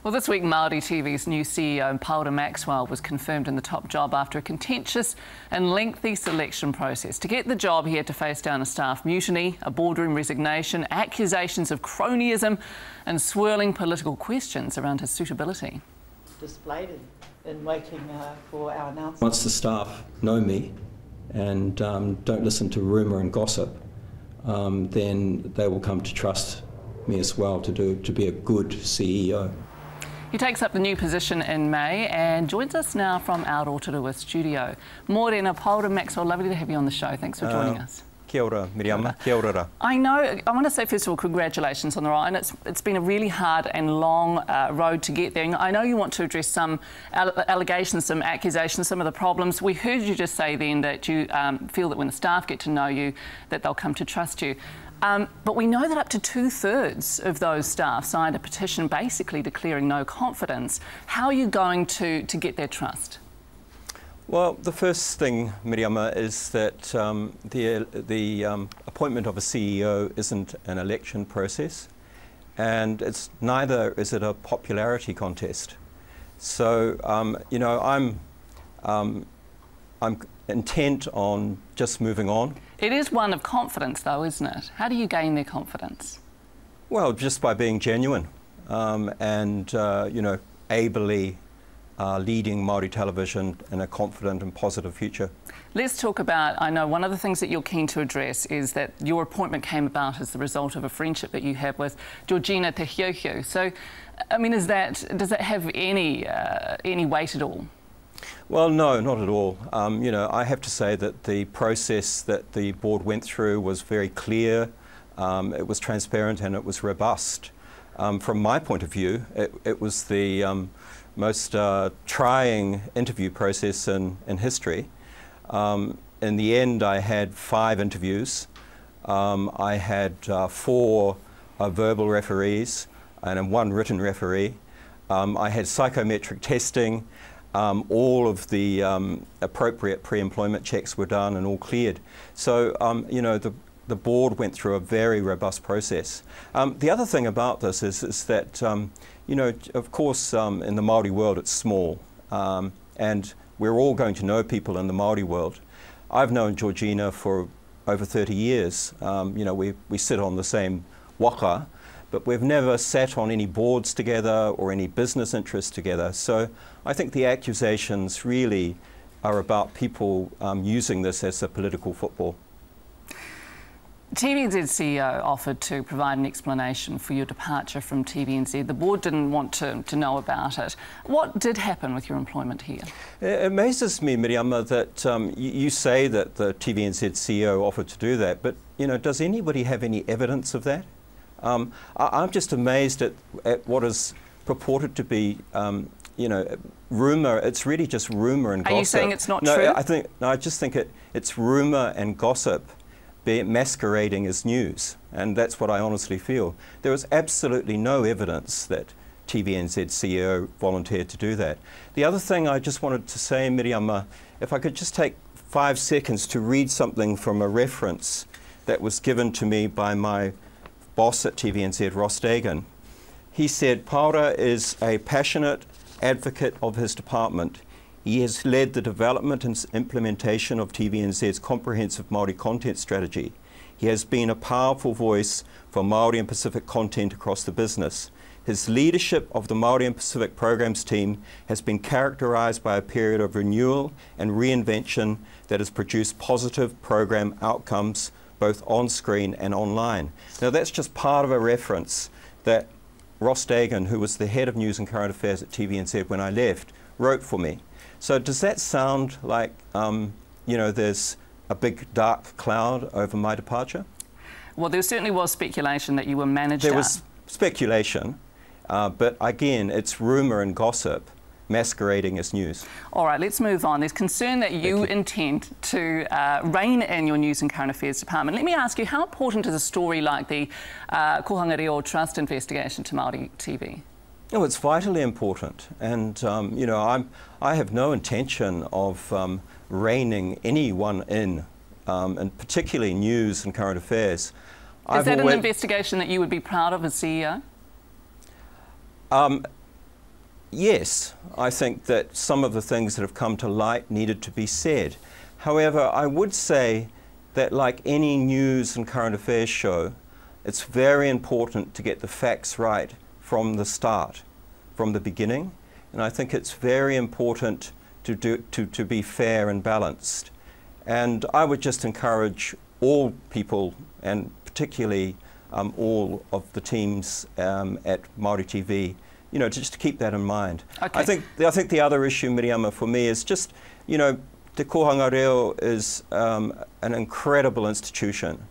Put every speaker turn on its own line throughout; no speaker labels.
Well, this week, Maori TV's new CEO, Paora Maxwell, was confirmed in the top job after a contentious and lengthy selection process. To get the job, he had to face down a staff mutiny, a boardroom resignation, accusations of cronyism and swirling political questions around his suitability.
Displayed in waiting for our announcement.
Once the staff know me and don't listen to rumour and gossip, then they will come to trust me as well to be a good CEO.
He takes up the new position in May and joins us now from our Rotorua studio. Morena, Paora Maxwell, lovely to have you on the show. Thanks for joining us.
Kia ora, Miriama. Kia ora.
I want to say first of all, congratulations on the role, and it's been a really hard and long road to get there. And I know you want to address some allegations, some accusations, some of the problems. We heard you just say then that you feel that when the staff get to know you, that they'll come to trust you. But we know that up to 2/3 of those staff signed a petition basically declaring no confidence. How are you going to get their trust?
Well, the first thing, Miriama, is that the appointment of a CEO isn't an election process, and it's neither is it a popularity contest. So, you know, I'm intent on just moving on.
It is one of confidence, though, isn't it? How do you gain their confidence?
Well, just by being genuine and you know, ably leading Maori television in a confident and positive future.
Let's talk about, I know one of the things that you're keen to address is that your appointment came about as the result of a friendship that you have with Georgina Te Hiuhiu. So, I mean, does that have any weight at all?
Well, no, not at all. You know, I have to say that the process that the board went through was very clear, it was transparent and it was robust. From my point of view, it was the most trying interview process in history. In the end, I had 5 interviews. I had 4 verbal referees and 1 written referee. I had psychometric testing. All of the appropriate pre-employment checks were done and all cleared. So, you know, the board went through a very robust process. The other thing about this is that, you know, of course, in the Maori world, it's small, and we're all going to know people in the Maori world. I've known Georgina for over 30 years. You know, we sit on the same waka, but we've never sat on any boards together or any business interests together. So I think the accusations really are about people using this as a political football.
TVNZ CEO offered to provide an explanation for your departure from TVNZ. The board didn't want to know about it. What did happen with your employment here?
It amazes me, Miriama, that you say that the TVNZ CEO offered to do that, but you know, does anybody have any evidence of that? I'm just amazed at what is purported to be, you know, rumour. It's really just rumour and gossip.
Are you saying it's not true?
I just think it's rumour and gossip masquerading as news, and that's what I honestly feel. There was absolutely no evidence that TVNZ CEO volunteered to do that. The other thing I just wanted to say, Miriama, if I could just take 5 seconds to read something from a reference that was given to me by my boss at TVNZ, Ross Dagan. He said, Paora is a passionate advocate of his department. He has led the development and implementation of TVNZ's comprehensive Māori content strategy. He has been a powerful voice for Māori and Pacific content across the business. His leadership of the Māori and Pacific programs team has been characterised by a period of renewal and reinvention that has produced positive program outcomes both on screen and online. Now that's just part of a reference that Ross Dagan, who was the head of news and current affairs at TVNZ when I left, wrote for me. So does that sound like, you know, there's a big dark cloud over my departure?
Well, there certainly was speculation that you were managed out.
There was speculation, but again, it's rumour and gossip masquerading as news.
All right, let's move on. There's concern that you intend to rein in your news and current affairs department. Let me ask you, how important is a story like the Kohanga Reo Trust investigation to Māori TV?
Oh, it's vitally important, and you know, I have no intention of reining anyone in, and particularly news and current affairs.
Is that an investigation that you would be proud of as CEO?
yes, I think that some of the things that have come to light needed to be said. However, I would say that like any news and current affairs show, it's very important to get the facts right from the start, from the beginning. And I think it's very important to be fair and balanced. And I would just encourage all people, and particularly all of the teams at Maori TV, you know, just to keep that in mind.
Okay.
I think the other issue, Miriama, for me is just, you know, Te Kohanga Reo is an incredible institution,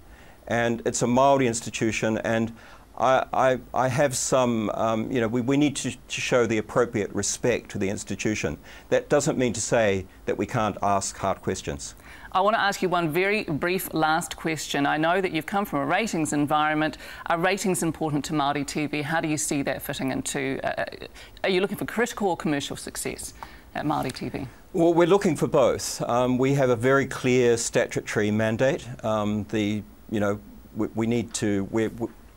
and it's a Māori institution, and I have some, you know, we need to show the appropriate respect to the institution. That doesn't mean to say that we can't ask hard questions.
I want to ask you one very brief last question. I know that you've come from a ratings environment. Are ratings important to Māori TV? How do you see that fitting into, are you looking for critical or commercial success at Māori TV?
Well, we're looking for both. We have a very clear statutory mandate. You know, we need to,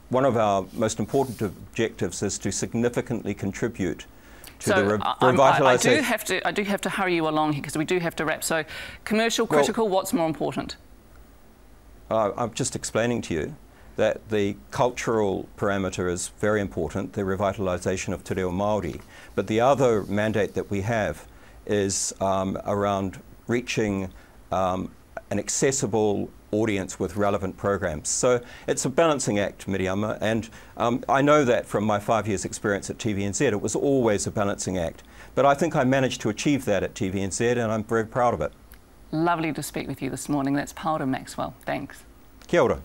one of our most important objectives is to significantly contribute to the revitalisation.
I do have to hurry you along here because we do have to wrap. So, commercial, critical, what's more important?
I'm just explaining to you that the cultural parameter is very important, the revitalisation of Te Reo Māori. But the other mandate that we have is around reaching an accessible audience with relevant programs. So it's a balancing act, Miriama, and I know that from my 5 years experience at TVNZ, it was always a balancing act. But I think I managed to achieve that at TVNZ, and I'm very proud of it.
Lovely to speak with you this morning. That's Paora Maxwell. Thanks.
Kia ora.